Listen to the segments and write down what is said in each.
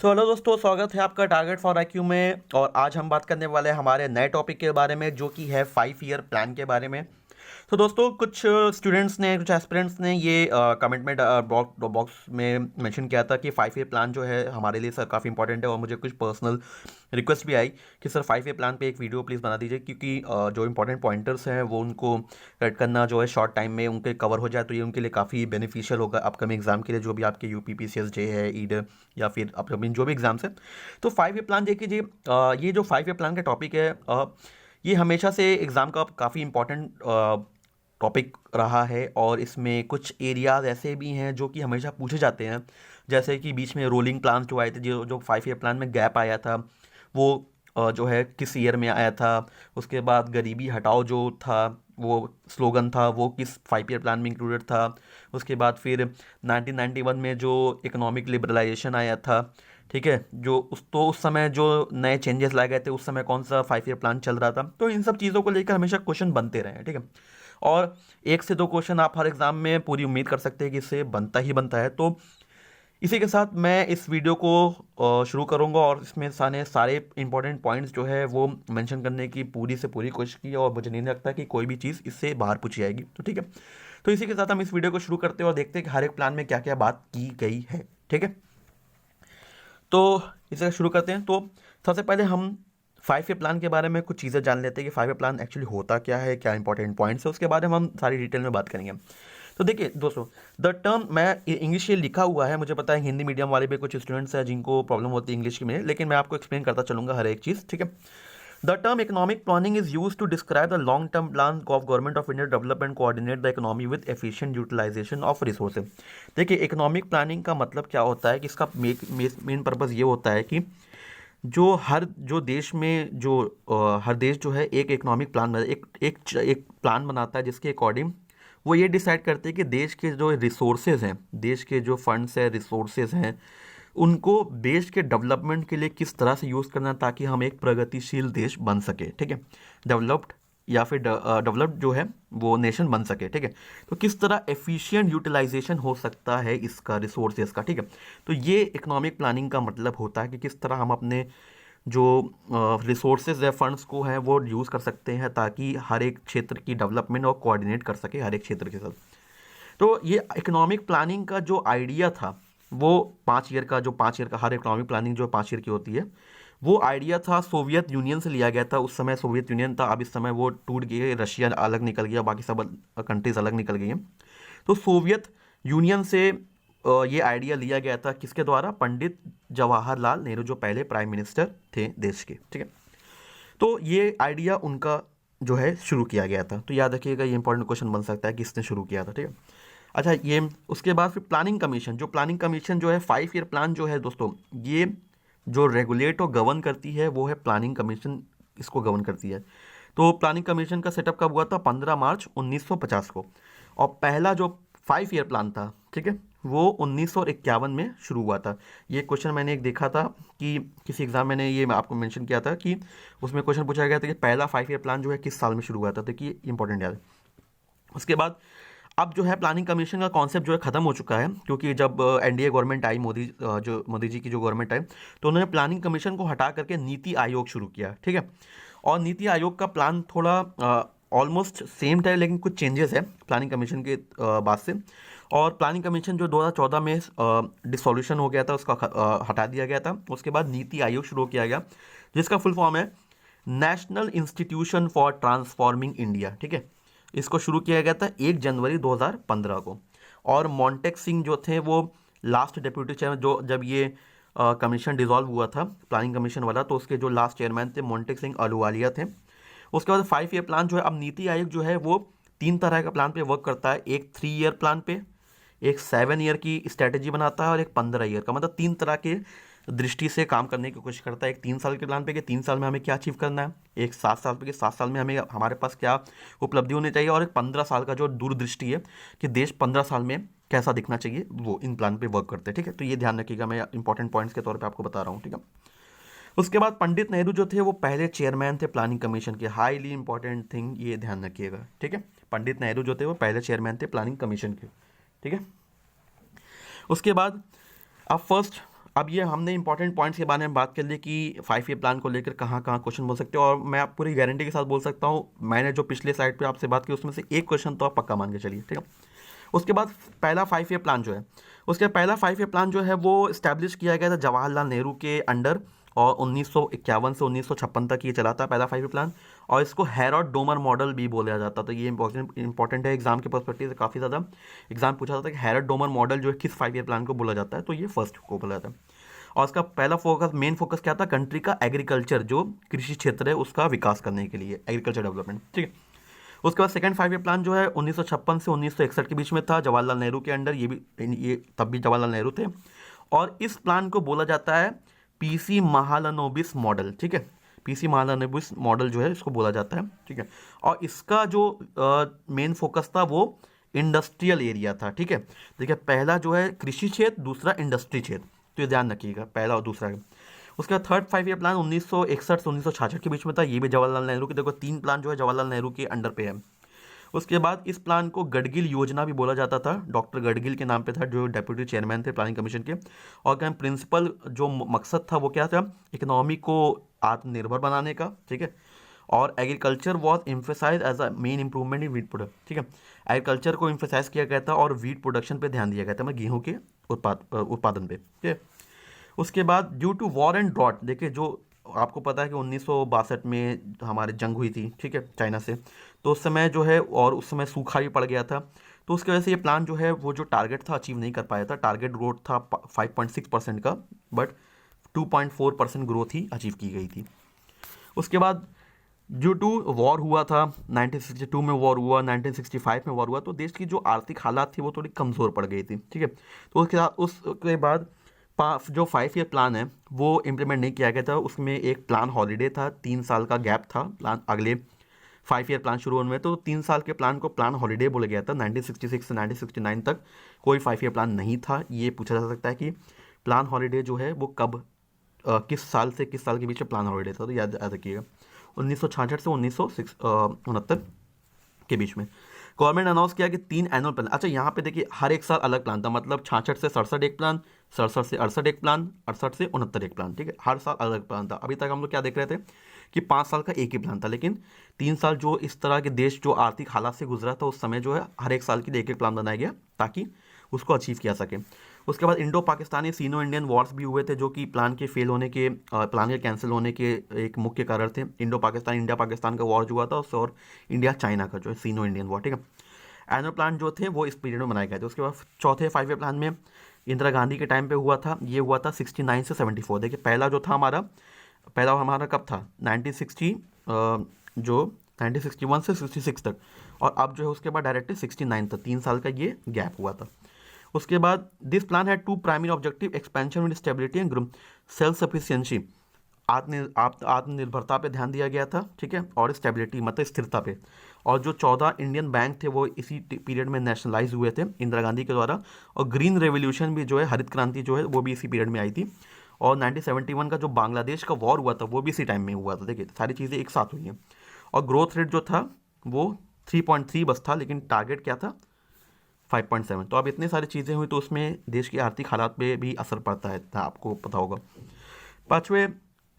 Hello दोस्तों, स्वागत है आपका टारगेट फॉर आईक्यू में। और आज हम बात करने वाले हैं हमारे नए टॉपिक के बारे में, जो कि है 5 ईयर प्लान के बारे में। तो दोस्तों, कुछ स्टूडेंट्स ने, कुछ एस्पिरेंट्स ने ये कमेंट में बॉक्स में मेंशन किया था कि 5 ईयर प्लान जो है हमारे लिए सर काफ़ी इंपॉर्टेंट है। और मुझे कुछ पर्सनल रिक्वेस्ट भी आई कि सर 5 ईयर प्लान पे एक वीडियो प्लीज़ बना दीजिए, क्योंकि जो इंपॉर्टेंट पॉइंटर्स हैं वो उनको रेड करना जो है शॉर्ट टाइम में उनके कवर हो जाए, तो ये उनके लिए काफ़ी बेनिफिशियल होगा अपकमिंग एग्जाम के लिए, जो भी आपके UPPCS जे है, ईड या फिर अपकमिंग जो भी एग्जाम्स है। तो 5 ईयर प्लान देखिए जी, ये जो 5 ईयर प्लान का टॉपिक है, ये हमेशा से एग्ज़ाम का काफ़ी इंपॉर्टेंट टॉपिक रहा है। और इसमें कुछ एरियाज ऐसे भी हैं जो कि हमेशा पूछे जाते हैं, जैसे कि बीच में रोलिंग प्लान जो आए थे, जो जो 5 ईयर प्लान में गैप आया था, वो जो है किस ईयर में आया था। उसके बाद गरीबी हटाओ जो था, वो स्लोगन था, वो किस 5 ईयर प्लान में इंक्लूडेड था। उसके बाद फिर 1991 में जो इकोनॉमिक लिबरलाइजेशन आया था, ठीक है, जो उस समय जो नए चेंजेस लाए गए थे, उस समय कौन सा 5 ईयर प्लान चल रहा था। तो इन सब चीज़ों को लेकर हमेशा क्वेश्चन बनते रहे हैं, ठीक है। और 1 से 2 क्वेश्चन आप हर एग्जाम में पूरी उम्मीद कर सकते हैं कि इससे बनता ही बनता है। तो इसी के साथ मैं इस वीडियो को शुरू करूंगा, और इसमें सारे इंपॉर्टेंट पॉइंट्स जो है वो मेंशन करने की पूरी से पूरी कोशिश की है, और मुझे नहीं लगता कि कोई भी चीज़ इससे बाहर पूछी जाएगी। तो ठीक है, तो इसी के साथ हम इस वीडियो को शुरू करते हैं और देखते हैं कि हर एक प्लान में क्या क्या बात की गई है, ठीक है। तो इसे शुरू करते हैं। तो सबसे पहले हम 5 ईयर प्लान के बारे में कुछ चीज़ें जान लेते हैं कि 5 ईयर प्लान एक्चुअली होता क्या है, क्या इंपॉर्टेंट पॉइंट्स है, उसके बारे में हम सारी डिटेल में बात करेंगे। तो देखिए दोस्तों, द टर्म, मैं इंग्लिश ये लिखा हुआ है, मुझे पता है हिंदी मीडियम वाले भी कुछ स्टूडेंट्स हैं जिनको प्रॉब्लम होती है इंग्लिश में, लेकिन मैं आपको एक्सप्लेन करता चलूंगा हर एक चीज़, ठीक है। The term economic planning is use to describe the long term plan of government of India develop and coordinate the economy with efficient utilisation of resources. देखिए, इकोनॉमिक प्लानिंग का मतलब क्या होता है कि इसका मेन पर्पज़ ये होता है कि जो देश में जो हर देश जो है एक इकोनॉमिक प्लान एक प्लान बनाता है, जिसके अकॉर्डिंग वो ये डिसाइड करते हैं कि देश के जो रिसोर्सेज हैं, देश के जो फंड्स हैं, रिसोर्सेज हैं, उनको देश के डेवलपमेंट के लिए किस तरह से यूज़ करना, ताकि हम एक प्रगतिशील देश बन सके, ठीक है। डेवलप्ड या फिर डेवलप्ड जो है वो नेशन बन सके, ठीक है। तो किस तरह एफिशिएंट यूटिलाइजेशन हो सकता है इसका, रिसोर्सेज का, ठीक है। तो ये इकोनॉमिक प्लानिंग का मतलब होता है कि किस तरह हम अपने जो रिसोर्सेज है, फंड्स को हैं, वो यूज़ कर सकते हैं, ताकि हर एक क्षेत्र की डेवलपमेंट और कोऑर्डिनेट कर सके हर एक क्षेत्र के साथ। तो ये इकोनॉमिक प्लानिंग का जो आइडिया था, वो 5 ईयर का, जो 5 ईयर का हर इकोनॉमिक प्लानिंग जो 5 ईयर की होती है, वो आइडिया था सोवियत यूनियन से लिया गया था। उस समय सोवियत यूनियन था, अब इस समय वो टूट गई, रशिया अलग निकल गया, बाकी सब कंट्रीज अलग निकल गई हैं। तो सोवियत यूनियन से ये आइडिया लिया गया था, किसके द्वारा? पंडित जवाहरलाल नेहरू, जो पहले प्राइम मिनिस्टर थे देश के, ठीक है। तो ये आइडिया उनका जो है शुरू किया गया था। तो याद रखिएगा, ये इंपॉर्टेंट क्वेश्चन बन सकता है कि किसने शुरू किया था, ठीक है। अच्छा, ये उसके बाद फिर प्लानिंग कमीशन, जो प्लानिंग कमीशन जो है 5 ईयर प्लान जो है दोस्तों, ये जो रेगुलेट और गवर्न करती है वो है प्लानिंग कमीशन, इसको गवर्न करती है। तो प्लानिंग कमीशन का सेटअप कब हुआ था? 15 मार्च 1950 को। और पहला जो 5 ईयर प्लान था, ठीक है, वो 1951 में शुरू हुआ था। ये क्वेश्चन मैंने एक देखा था कि किसी एग्जाम में ये मैं आपको मेंशन किया था कि उसमें क्वेश्चन पूछा गया था कि पहला 5 ईयर प्लान जो है किस साल में शुरू हुआ था। तो कि इंपॉर्टेंट याद है। उसके बाद अब जो है प्लानिंग कमीशन का कॉन्सेप्ट जो है ख़त्म हो चुका है, क्योंकि जब NDA गवर्नमेंट आई, मोदी जी की जो गवर्नमेंट आई, तो उन्होंने प्लानिंग कमीशन को हटा करके नीति आयोग शुरू किया, ठीक है। और नीति आयोग का प्लान थोड़ा ऑलमोस्ट सेम था, लेकिन कुछ चेंजेस है प्लानिंग कमीशन के बाद से। और प्लानिंग कमीशन जो 2014 में डिसोल्यूशन हो गया था, उसका हटा दिया गया था। उसके बाद नीति आयोग शुरू किया गया, जिसका फुल फॉर्म है national institution for transforming India, ठीक है। इसको शुरू किया गया था 1 जनवरी 2015 को। और मॉन्टेक सिंह जो थे वो लास्ट डिप्यूटी चेयरमैन, जो जब ये कमीशन डिसॉल्व हुआ था प्लानिंग कमीशन वाला, तो उसके जो लास्ट चेयरमैन थे मॉन्टेक सिंह अहलूवालिया थे। उसके बाद 5 ईयर प्लान जो है, अब नीति आयोग जो है वो 3 तरह का प्लान पे वर्क करता है। एक 3 ईयर प्लान पे, एक 7 ईयर की स्ट्रेटेजी बनाता है, और एक 15 ईयर का, मतलब 3 तरह के दृष्टि से काम करने की कोशिश करता है। एक 3 साल के प्लान पे कि 3 साल में हमें क्या अचीव करना है, एक 7 साल पे कि 7 साल में हमें हमारे पास क्या उपलब्धि होनी चाहिए, और एक 15 साल का जो दूरदृष्टि है कि देश 15 साल में कैसा दिखना चाहिए, वो इन प्लान पे वर्क करते हैं, ठीक है। तो ये ध्यान रखिएगा, मैं इंपॉर्टेंट पॉइंट्स के तौर पर आपको बता रहा हूँ, ठीक है। उसके बाद पंडित नेहरू जो थे वो पहले चेयरमैन थे प्लानिंग कमीशन के, हाईली इंपॉर्टेंट थिंग, ये ध्यान रखिएगा, ठीक है। पंडित नेहरू जो थे वो पहले चेयरमैन थे प्लानिंग कमीशन के, ठीक है। उसके बाद अब फर्स्ट अब ये हमने इंपॉर्टेंट पॉइंट्स के बारे में बात कर ली कि 5 ईयर प्लान को लेकर कहाँ कहाँ क्वेश्चन बोल सकते हो, और मैं आप पूरी गारंटी के साथ बोल सकता हूँ मैंने जो पिछले स्लाइड पे आपसे बात की उसमें से एक क्वेश्चन तो आप पक्का मान के चलिए, ठीक है। उसके बाद पहला 5 ईयर प्लान जो है, उसके पहला 5 ईयर प्लान जो है वो इस्टेब्लिश किया गया था जवाहरलाल नेहरू के अंडर, और 1951 से 1956 तक ये चला था पहला 5 ईयर प्लान, और इसको हैरोल्ड डोमर मॉडल भी बोला जाता था। ये इंपॉर्टेंट है, एग्जाम के पर्सपेक्टिव से काफ़ी ज़्यादा एग्जाम पूछा जाता है कि हैरोल्ड डोमर मॉडल जो है किस 5 ईयर प्लान को बोला जाता है, तो ये फर्स्ट को बोला जाता है। और उसका पहला फोकस, मेन फोकस क्या था, कंट्री का एग्रीकल्चर, जो कृषि क्षेत्र है उसका विकास करने के लिए, एग्रीकल्चर डेवलपमेंट, ठीक है। उसके बाद सेकंड 5 ईयर प्लान जो है 1956 से 1961 के बीच में था, जवाहरलाल नेहरू के अंडर, ये तब भी जवाहरलाल नेहरू थे, और इस प्लान को बोला जाता है पीसी महालनोबिस मॉडल, ठीक है। पीसी महालनोबिस मॉडल जो है इसको बोला जाता है, ठीक है। और इसका जो मेन फोकस था वो इंडस्ट्रियल एरिया था, ठीक है। देखिए पहला जो है कृषि क्षेत्र, दूसरा इंडस्ट्री क्षेत्र, तो ये ध्यान रखिएगा पहला और दूसरा। उसका थर्ड 5 ईयर प्लान 1961 से 1966 के बीच में था, ये भी जवाहरलाल नेहरू के, देखो 3 प्लान जो है जवाहरलाल नेहरू के अंडर पे है। उसके बाद इस प्लान को गडगिल योजना भी बोला जाता था, डॉक्टर गडगिल के नाम पे था, जो डेप्यूटी चेयरमैन थे प्लानिंग कमीशन के। और क्या प्रिंसिपल जो मकसद था वो क्या था, इकोनॉमी को आत्मनिर्भर बनाने का, ठीक है। और agriculture was emphasise as a main improvement in wheat product, ठीक है। एग्रीकल्चर को एम्फेसाइज किया गया था और वीट प्रोडक्शन पे ध्यान दिया गया था, मतलब गेहूँ के उत्पादन पे, ठीक है। उसके बाद due to war and drought, देखिए जो आपको पता है कि 1962 में हमारे जंग हुई थी, ठीक है, चाइना से, तो उस समय जो है, और उस समय सूखा भी पड़ गया था, तो उसकी वजह से ये प्लान जो है वो जो टारगेट था अचीव नहीं कर पाया था। टारगेट ग्रोथ था 5.6% का, बट 2.4% ग्रोथ ही अचीव की गई थी। उसके बाद ड्यू टू वॉर हुआ था, 1962 में वॉर हुआ, 1965 में वॉर हुआ, तो देश की जो आर्थिक हालात थी वो थोड़ी कमज़ोर पड़ गई थी, ठीक है। तो उसके बाद जो 5 ईयर प्लान है वो इम्प्लीमेंट नहीं किया गया था। उसमें एक प्लान हॉलीडे था, 3 साल का गैप था प्लान अगले 5 ईयर प्लान शुरू होने में, तो 3 साल के प्लान को प्लान हॉलीडे बोला गया था। 1966 से 1969 तक कोई 5 ईयर प्लान नहीं था। ये पूछा जा सकता है कि प्लान हॉलीडे जो है वो कब, किस साल से किस साल के बीच में प्लान हॉलीडे था, तो याद रखिएगा 1966 से 1969 के बीच में। गवर्नमेंट अनाउंस किया कि 3 एनुअल प्लान, अच्छा यहाँ पे देखिए हर एक साल अलग प्लान था, मतलब 66 से 67 एक प्लान, 67 से 68 एक प्लान, 68 से 69 एक प्लान, ठीक है, हर साल अलग प्लान था। अभी तक हम लोग क्या देख रहे थे कि 5 साल का एक ही प्लान था, लेकिन 3 साल जो इस तरह के देश जो आर्थिक हालात से गुजरा था उस समय जो है हर एक साल के लिए एक एक प्लान बनाया गया ताकि उसको अचीव किया सके। उसके बाद इंडो पाकिस्तानी सीनो इंडियन वॉर्स भी हुए थे, जो कि प्लान के फेल होने के, प्लान के कैंसिल होने के एक मुख्य कारण थे। इंडो पाकिस्तान, इंडिया पाकिस्तान का वॉर जो हुआ था उससे, और इंडिया चाइना का जो है सीनो इंडियन वॉर, ठीक है। एनुअल प्लान जो थे वो इस पीरियड में बनाए गए थे। उसके बाद चौथे 5 ईयर प्लान में इंदिरा गांधी के टाइम पे हुआ था, ये हुआ था 69 से 74। देखिए पहला जो था हमारा कब था, 1960 जो 1961 से 66 तक, और अब जो है उसके बाद डायरेक्टली 69 तक, 3 साल का ये गैप हुआ था। उसके बाद दिस प्लान है 2 primary objective, expansion with stability and self sufficiency, आत्मनिर्भरता पे ध्यान दिया गया था, ठीक है, और स्टेबिलिटी मतलब स्थिरता पे। और जो 14 इंडियन बैंक थे वो इसी पीरियड में नेशनलाइज हुए थे इंदिरा गांधी के द्वारा, और ग्रीन रेवोल्यूशन भी जो है, हरित क्रांति जो है वो भी इसी पीरियड में आई थी। और 1971 का जो बांग्लादेश का वॉर हुआ था वो भी इसी टाइम में हुआ था। देखिए सारी चीज़ें एक साथ हुई हैं। और ग्रोथ रेट जो था वो 3.3 बस था, लेकिन टारगेट क्या था 5.7। तो अब इतनी सारी चीज़ें हुई तो उसमें देश की आर्थिक हालात पे भी असर पड़ता है, आपको पता होगा। 5वें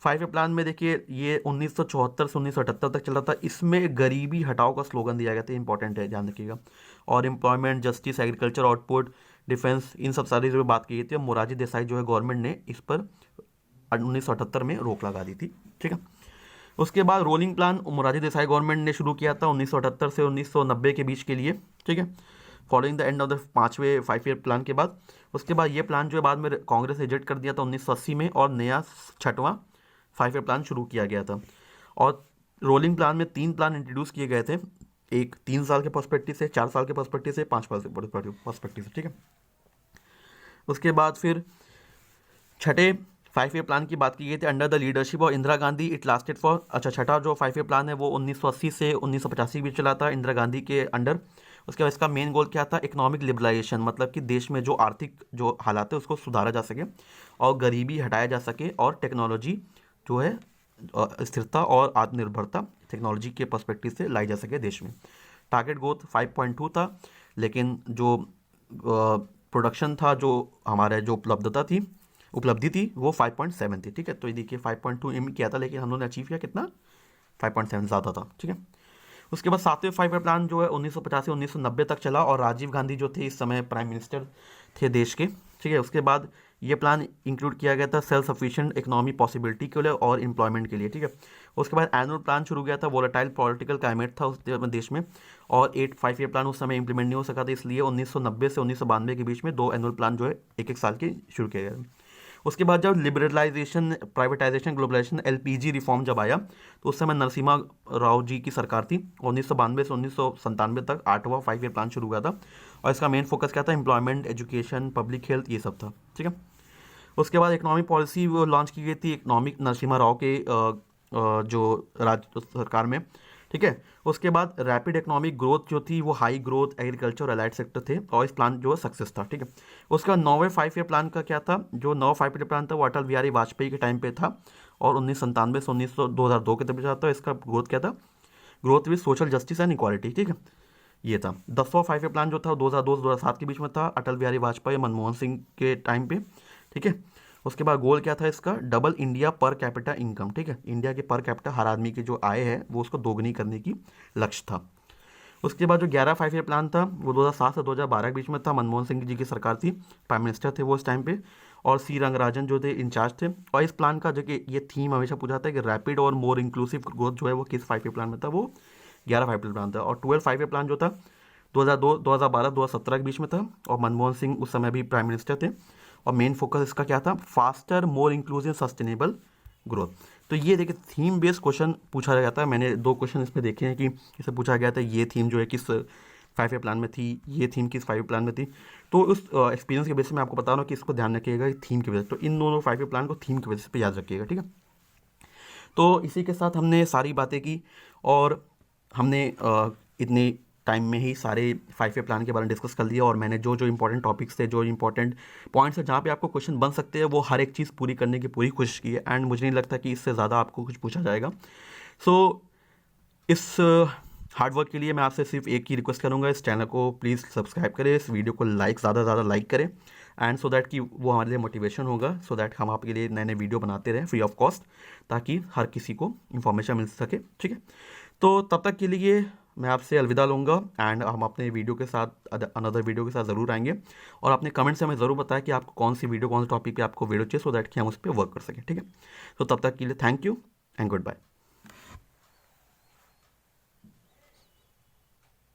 5 ईयर प्लान में देखिए ये 1974 से 1978 तक चला था। इसमें गरीबी हटाओ का स्लोगन दिया गया था, इंपॉर्टेंट है, ध्यान रखिएगा। और employment, justice, agriculture output, defence, इन सब सारी जो बात की गई थी। मोरारजी देसाई जो है गवर्नमेंट ने इस पर 1978 में रोक लगा दी थी, ठीक है। उसके बाद rolling plan Morarji Desai government ने शुरू किया था 1978 से 1990 के बीच के लिए, ठीक है, following the end of the 5वें 5 ईयर प्लान के बाद। उसके बाद ये प्लान जो है बाद में कांग्रेस ने रिजेक्ट कर दिया था 1980 में, और नया 6वां 5 ईयर प्लान शुरू किया गया था। और रोलिंग प्लान में 3 प्लान इंट्रोड्यूस किए गए थे, एक 3 साल के पर्सपेक्टिव से, 4 साल के पर्सपेक्टिव से, 5 साल के पर्सपेक्टिव से, ठीक है। उसके बाद फिर छठे 5 ईयर प्लान की बात की गई थी under the leadership of Indira Gandhi, it lasted for, अच्छा छठा जो 5 ईयर प्लान है वो 1980 से 1985 के बीच चला था इंदिरा गांधी के अंडर। उसके बाद इसका मेन गोल क्या था, इकोनॉमिक लिबरलाइजेशन, मतलब कि देश में जो आर्थिक जो हालात है उसको सुधारा जा सके और गरीबी हटाया जा सके, और टेक्नोलॉजी जो है स्थिरता और आत्मनिर्भरता टेक्नोलॉजी के पर्सपेक्टिव से लाई जा सके देश में। टारगेट ग्रोथ 5.2 था, लेकिन जो प्रोडक्शन था, जो हमारे जो उपलब्धता थी उपलब्धि थी वो 5.7 थी, ठीक है। तो ये देखिए 5.2 एम किया था, लेकिन हम लोगों ने अचीव किया कितना, 5.7, ज़्यादा था, ठीक है। उसके बाद 7वें 5 ईयर प्लान जो है 1950 से 1990 तक चला, और राजीव गांधी जो थे इस समय प्राइम मिनिस्टर थे देश के, ठीक है। उसके बाद ये प्लान इंक्लूड किया गया था सेल्फ सफिशिएंट इकोनॉमी पॉसिबिलिटी के लिए और एम्प्लॉयमेंट के लिए, ठीक है। उसके बाद एनुअल प्लान शुरू किया था, वोलेटाइल पॉलिटिकल क्लाइमेट था उस देश में, और 5 ईयर प्लान उस समय इंप्लीमेंट नहीं हो सका था, इसलिए 1990 से 1992 के बीच में 2 एनुअल प्लान जो है एक साल के शुरू किए गए। उसके बाद जब liberalisation, privatisation, globalisation, LPG reform जब आया, तो उस समय नरसिम्हा राव जी की सरकार थी। 1992 से 1997 तक 8वां 5 ईयर प्लान शुरू हुआ था, और इसका मेन फोकस क्या था, एम्प्लॉयमेंट, एजुकेशन, पब्लिक हेल्थ, ये सब था, ठीक है। उसके बाद इकोनॉमिक पॉलिसी वो लॉन्च की गई थी इकोनॉमिक नरसिम्हा राव के जो राज्य सरकार में, ठीक है। उसके बाद रैपिड इकोनॉमिक ग्रोथ जो थी वो हाई ग्रोथ, एग्रीकल्चर और एलाइड सेक्टर थे, और इस प्लान जो है सक्सेस था, ठीक है। उसका 9वें 5 ईयर प्लान का क्या था, जो 9वां 5 ईयर प्लान था वो अटल बिहारी वाजपेयी के टाइम पे था, और 1997 से 2002 के तक था। इसका ग्रोथ क्या था, growth with social justice and equality, ठीक है, ये था। 10वां 5 ईयर प्लान जो था 2002 से 2007 के बीच में था, अटल बिहारी वाजपेयी, मनमोहन सिंह के टाइम पे, ठीक है। उसके बाद गोल क्या था इसका, double India per capita income, ठीक है। इंडिया के पर कैपिटा हर आदमी की जो आय है वो उसको दोगुनी करने की लक्ष्य था। उसके बाद जो 11 5 ईयर प्लान था वो 2007 से 2012 के बीच में था, मनमोहन सिंह जी की सरकार थी, प्राइम मिनिस्टर थे वो इस टाइम पे, और सी रंगराजन जो थे इंचार्ज थे। और इस प्लान का जो कि ये थीम हमेशा पूछा था कि रैपिड और मोर इंक्लूसिव ग्रोथ जो है वो किस 5 ईयर प्लान में था, वो 11 5 ईयर प्लान था। और 12 5 ईयर प्लान जो था 2002 2012 2017 के बीच में था, और मनमोहन सिंह उस समय भी प्राइम मिनिस्टर थे, और मेन फोकस इसका क्या था, faster, more inclusive, sustainable growth. तो ये देखिए थीम बेस्ड क्वेश्चन पूछा जाता है। मैंने 2 क्वेश्चन इसमें देखे हैं कि इसे पूछा गया था ये थीम जो है किस 5 ईयर प्लान में थी, ये थीम किस 5 ईयर प्लान में थी। तो उस एक्सपीरियंस के बेसिस में आपको बता रहा हूँ कि इसको ध्यान रखिएगा थीम की वजह से। तो इन दोनों 5 ईयर प्लान को थीम की वजह से याद रखिएगा, ठीक है। तो इसी के साथ हमने सारी बातें की, और हमने इतने टाइम में ही सारे 5 ईयर प्लान के बारे में डिस्कस कर लिया, और मैंने जो जो इंपॉर्टेंट टॉपिक्स थे, जो इंपॉर्टेंट पॉइंट्स है जहाँ पे आपको क्वेश्चन बन सकते हैं, वो हर एक चीज़ पूरी करने की पूरी कोशिश की है। एंड मुझे नहीं लगता कि इससे ज़्यादा आपको कुछ पूछा जाएगा। सो इस हार्ड वर्क के लिए मैं आपसे सिर्फ एक ही रिक्वेस्ट करूँगा, इस चैनल को प्लीज़ सब्सक्राइब करें, इस वीडियो को ज़्यादा से ज़्यादा लाइक करें, एंड सो दैट कि वो हमारे लिए मोटिवेशन होगा, सो दैट हम आपके लिए नए नए वीडियो बनाते रहें फ्री ऑफ कॉस्ट, ताकि हर किसी को इन्फॉर्मेशन मिल सके, ठीक है। तो तब तक के लिए मैं आपसे अलविदा लूँगा, एंड हम अपने वीडियो के साथ अनदर वीडियो के साथ ज़रूर आएंगे, और अपने कमेंट से हमें ज़रूर बताएं कि आपको कौन सी वीडियो, कौन से टॉपिक पे आपको वीडियो चाहिए, सो दैट कि हम उस पर वर्क कर सकें, ठीक है। तो तब तक के लिए thank you and good bye.